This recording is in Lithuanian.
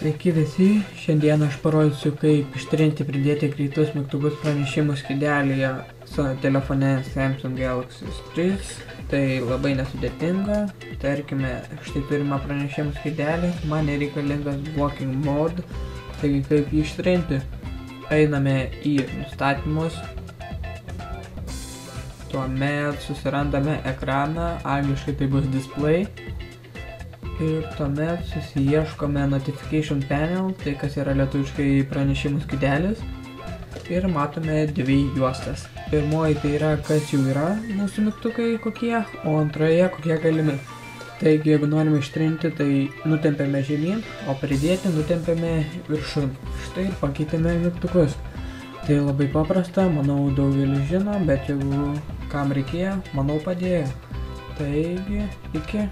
Sveiki visi, šiandien aš parodysiu, kaip ištrinti pridėti greitus mygtukus pranešimų skydelėje su telefone Samsung Galaxy S3. Tai labai nesudėtinga, tarkime, štai turime pranešimų skydelį, man nereikalingas blocking mode, taigi kaip jį ištrinti. Einame į nustatymus, tuomet susirandame ekraną, angliškai tai bus display. Ir tuomet susiieškome Notification Panel, tai kas yra lietuviškai pranešimų skydelis. Ir matome dvi juostas. Pirmoji tai yra, kas jau yra mūsų mygtukai kokie, o antroje kokie galimi. Taigi, jeigu norime ištrinti, tai nutempiame žemyn, o pridėti nutempiame viršun. Štai pakeitėme mygtukus. Tai labai paprasta, manau daugelis žino, bet jeigu kam reikėjo, manau padėjo. Taigi, iki.